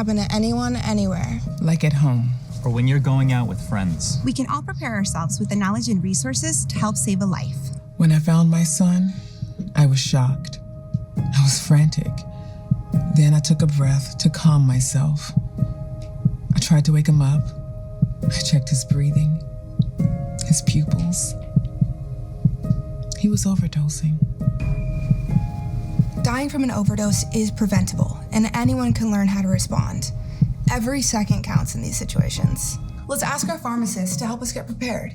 happen to anyone, anywhere. Like at home. Or when you're going out with friends. We can all prepare ourselves with the knowledge and resources to help save a life. When I found my son, I was shocked. I was frantic. Then I took a breath to calm myself. I tried to wake him up. I checked his breathing, his pupils. He was overdosing. Dying from an overdose is preventable, and anyone can learn how to respond. Every second counts in these situations. Let's ask our pharmacist to help us get prepared.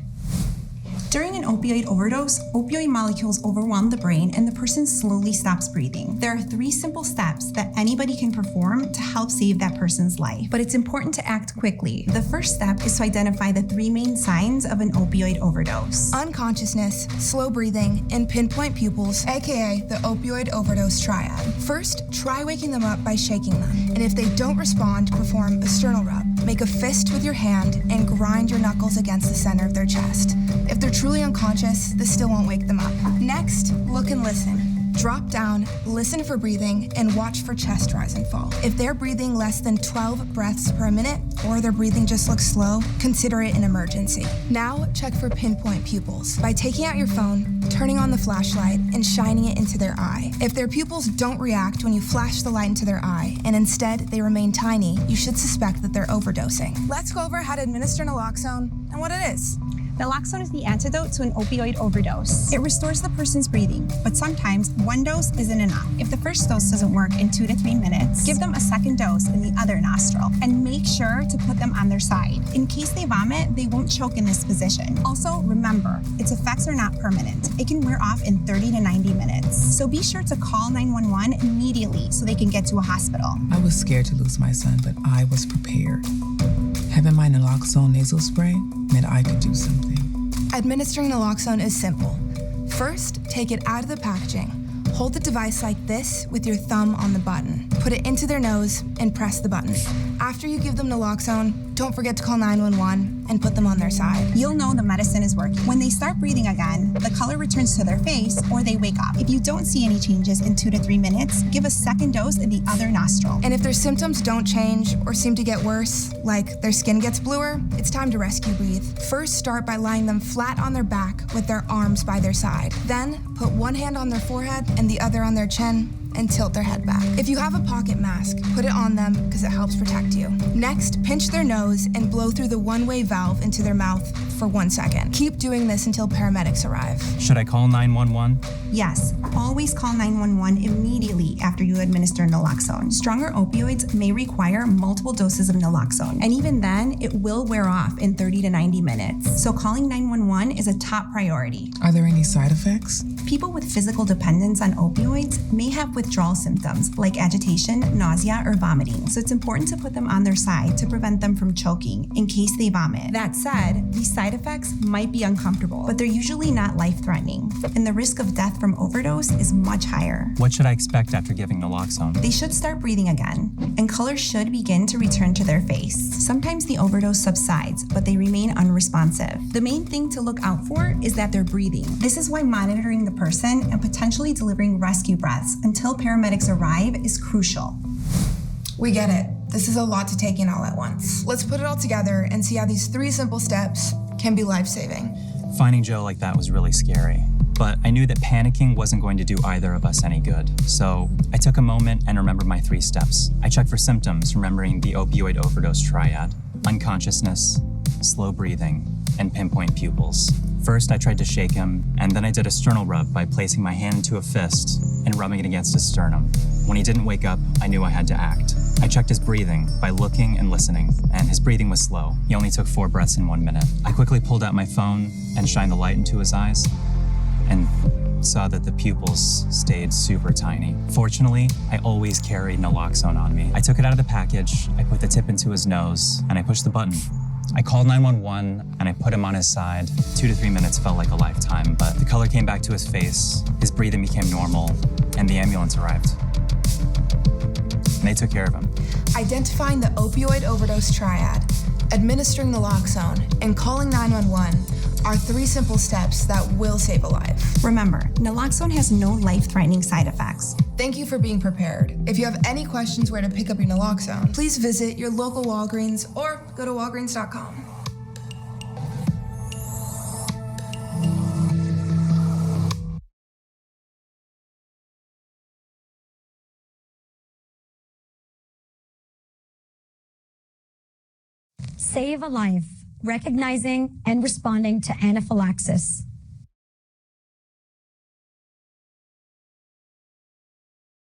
During an opioid overdose, opioid molecules overwhelm the brain and the person slowly stops breathing. There are 3 simple steps that anybody can perform to help save that person's life, but it's important to act quickly. The first step is to identify the 3 main signs of an opioid overdose. Unconsciousness, slow breathing, and pinpoint pupils, aka the opioid overdose triad. First, try waking them up by shaking them. And if they don't respond, perform a sternal rub. Make a fist with your hand and grind your knuckles against the center of their chest. If they're truly unconscious, this still won't wake them up. Next, look and listen. Drop down, listen for breathing, and watch for chest rise and fall. If they're breathing less than 12 breaths per minute, or their breathing just looks slow, consider it an emergency. Now, check for pinpoint pupils by taking out your phone, turning on the flashlight, and shining it into their eye. If their pupils don't react when you flash the light into their eye, and instead they remain tiny, you should suspect that they're overdosing. Let's go over how to administer naloxone and what it is. Naloxone is the antidote to an opioid overdose. It restores the person's breathing, but sometimes one dose isn't enough. If the first dose doesn't work in 2 to 3 minutes, give them a second dose in the other nostril and make sure to put them on their side. In case they vomit, they won't choke in this position. Also, remember, its effects are not permanent. It can wear off in 30 to 90 minutes. So be sure to call 911 immediately so they can get to a hospital. I was scared to lose my son, but I was prepared. Having my naloxone nasal spray meant I could do something. Administering naloxone is simple. First, take it out of the packaging. Hold the device like this with your thumb on the button. Put it into their nose and press the button. After you give them naloxone, don't forget to call 911 and put them on their side. You'll know the medicine is working when they start breathing again, the color returns to their face, or they wake up. If you don't see any changes in 2 to 3 minutes, give a second dose in the other nostril. And if their symptoms don't change or seem to get worse, like their skin gets bluer, it's time to rescue breathe. First, start by lying them flat on their back with their arms by their side. Then, put one hand on their forehead and the other on their chin, and tilt their head back. If you have a pocket mask, put it on them because it helps protect you. Next, pinch their nose and blow through the one-way valve into their mouth for 1 second. Keep doing this until paramedics arrive. Should I call 911? Yes, always call 911 immediately after you administer naloxone. Stronger opioids may require multiple doses of naloxone, and even then, it will wear off in 30 to 90 minutes. So calling 911 is a top priority. Are there any side effects? People with physical dependence on opioids may have withdrawal symptoms like agitation, nausea, or vomiting, so it's important to put them on their side to prevent them from choking in case they vomit. That said, these side effects might be uncomfortable, but they're usually not life-threatening, and the risk of death from overdose is much higher. What should I expect after giving naloxone? They should start breathing again, and color should begin to return to their face. Sometimes the overdose subsides, but they remain unresponsive. The main thing to look out for is that they're breathing. This is why monitoring the person and potentially delivering rescue breaths until paramedics arrive is crucial. We get it. This is a lot to take in all at once. Let's put it all together and see how these 3 simple steps can be life-saving. Finding Joe like that was really scary, but I knew that panicking wasn't going to do either of us any good. So I took a moment and remembered my 3 steps. I checked for symptoms, remembering the opioid overdose triad: unconsciousness, slow breathing, and pinpoint pupils. First, I tried to shake him, and then I did a sternal rub by placing my hand into a fist and rubbing it against his sternum. When he didn't wake up, I knew I had to act. I checked his breathing by looking and listening, and his breathing was slow. He only took 4 breaths in 1 minute. I quickly pulled out my phone and shined the light into his eyes, and saw that the pupils stayed super tiny. Fortunately, I always carried naloxone on me. I took it out of the package, I put the tip into his nose, and I pushed the button. I called 911 and I put him on his side. 2 to 3 minutes felt like a lifetime, but the color came back to his face, his breathing became normal, and the ambulance arrived. And they took care of him. Identifying the opioid overdose triad, administering naloxone, and calling 911 are 3 simple steps that will save a life. Remember, naloxone has no life-threatening side effects. Thank you for being prepared. If you have any questions where to pick up your naloxone, please visit your local Walgreens or go to walgreens.com. Save a life, recognizing and responding to anaphylaxis.